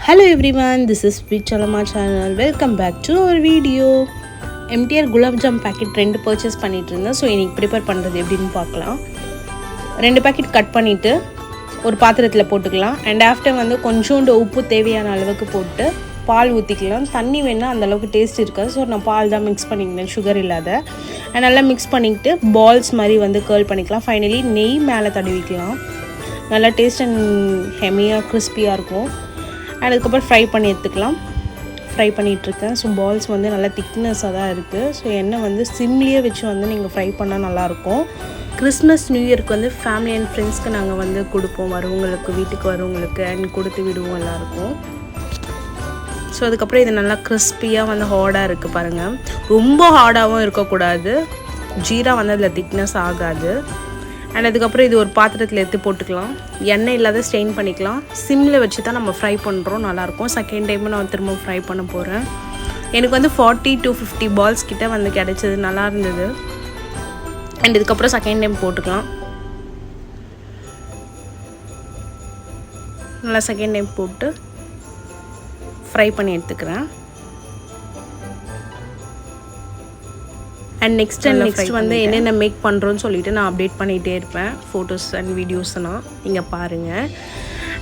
Hello everyone, this is Sweet Chalama channel. Welcome back to our video. MTR gulab jam packet 2 purchase பண்ணிட்டு இருந்தேன். So இன்னைக்கு prepare பண்ணுறது எப்படின்னு பார்க்கலாம். 2 packet cut பண்ணிவிட்டு ஒரு பாத்திரத்தில் போட்டுக்கலாம். அண்ட் ஆஃப்டர் வந்து கொஞ்சோண்டு உப்பு தேவையான அளவுக்கு போட்டு பால் ஊற்றிக்கலாம். தண்ணி வேணால் அந்தளவுக்கு டேஸ்ட் இருக்காது. ஸோ நான் பால் தான் மிக்ஸ் பண்ணிக்கிறேன், சுகர் இல்லாத. நல்லா மிக்ஸ் பண்ணிக்கிட்டு பால்ஸ் மாதிரி வந்து கேர்ள் பண்ணிக்கலாம். ஃபைனலி நெய் மேலே தடவிக்கலாம். நல்லா டேஸ்ட் அண்ட் ஹெமியாக கிறிஸ்பியாக இருக்கும். அதுக்கப்புறம் ஃப்ரை பண்ணி எடுத்துக்கலாம். ஃப்ரை பண்ணிகிட்ருக்கேன். ஸோ பால்ஸ் வந்து நல்லா திக்னஸாக தான் இருக்குது. ஸோ எண்ணெய் வந்து சிம்லேயே வச்சு வந்து நீங்கள் ஃப்ரை பண்ணால் நல்லாயிருக்கும். கிறிஸ்மஸ் நியூ இயர்க்கு வந்து ஃபேமிலி அண்ட் ஃப்ரெண்ட்ஸ்க்கு நாங்கள் வந்து கொடுப்போம், வரவங்களுக்கு, வீட்டுக்கு வரவங்களுக்கு அண்ட் கொடுத்து விடுவோம் எல்லாருக்கும். ஸோ அதுக்கப்புறம் இது நல்லா கிறிஸ்பியாக வந்து ஹார்டாக இருக்குது பாருங்கள். ரொம்ப ஹார்டாகவும் இருக்கக்கூடாது, ஜீரா வந்து அதில் திக்னஸ் ஆகாது. அண்ட் அதுக்கப்புறம் இது ஒரு பாத்திரத்தில் எடுத்து போட்டுக்கலாம். எண்ணெய் இல்லாத ஸ்ட்ரெயின் பண்ணிக்கலாம். சிம்மில் வச்சு தான் நம்ம ஃப்ரை பண்ணுறோம், நல்லாயிருக்கும். செகண்ட் டைமும் நான் திரும்ப ஃப்ரை பண்ண போகிறேன். எனக்கு வந்து 40 to 50 பால்ஸ் கிட்டே வந்து கிடச்சிது, நல்லா இருந்தது. அண்ட் இதுக்கப்புறம் செகண்ட் டைம் போட்டுக்கலாம். நல்லா செகண்ட் டைம் போட்டு ஃப்ரை பண்ணி எடுத்துக்கிறேன். அண்ட் நெக்ஸ்ட் வந்து என்னென்ன மேக் பண்ணுறோன்னு சொல்லிவிட்டு நான் அப்டேட் பண்ணிகிட்டே இருப்பேன், ஃபோட்டோஸ் அண்ட் வீடியோஸ்னால் நீங்கள் பாருங்கள்.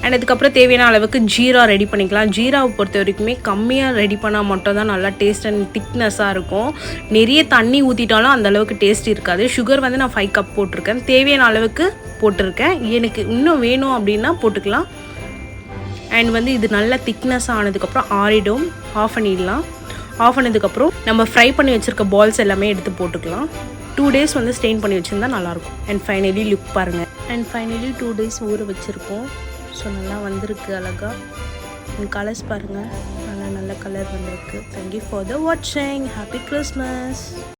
அண்ட் அதுக்கப்புறம் தேவையான அளவுக்கு ஜீரா ரெடி பண்ணிக்கலாம். ஜீராவை பொறுத்த வரைக்குமே கம்மியாக ரெடி பண்ணால் மட்டும் தான் நல்லா டேஸ்ட் அண்ட் திக்னஸாக இருக்கும். நிறைய தண்ணி ஊற்றிட்டாலும் அந்தளவுக்கு டேஸ்ட் இருக்காது. சுகர் வந்து நான் 5 கப் போட்டிருக்கேன், தேவையான அளவுக்கு போட்டிருக்கேன். எனக்கு இன்னும் வேணும் அப்படின்னா போட்டுக்கலாம். அண்ட் வந்து இது நல்லா திக்னஸ் ஆனதுக்கப்புறம் ஆறிடும், ஆஃப் பண்ணிடலாம். ஆஃப் பண்ணதுக்கப்புறம் நம்ம ஃப்ரை பண்ணி வச்சுருக்க பால்ஸ் எல்லாமே எடுத்து போட்டுக்கலாம். 2 days வந்து ஸ்டெயின் பண்ணி வச்சுருந்தா நல்லாயிருக்கும். அண்ட் ஃபைனலி லுக் பாருங்கள். அண்ட் ஃபைனலி 2 days ஊற வச்சுருக்கோம். ஸோ நல்லா வந்திருக்கு அழகாக. அண்ட் கலர்ஸ் பாருங்கள், நல்ல கலர் வந்திருக்கு. தேங்க்யூ ஃபார் த வாட்சிங். Happy Christmas.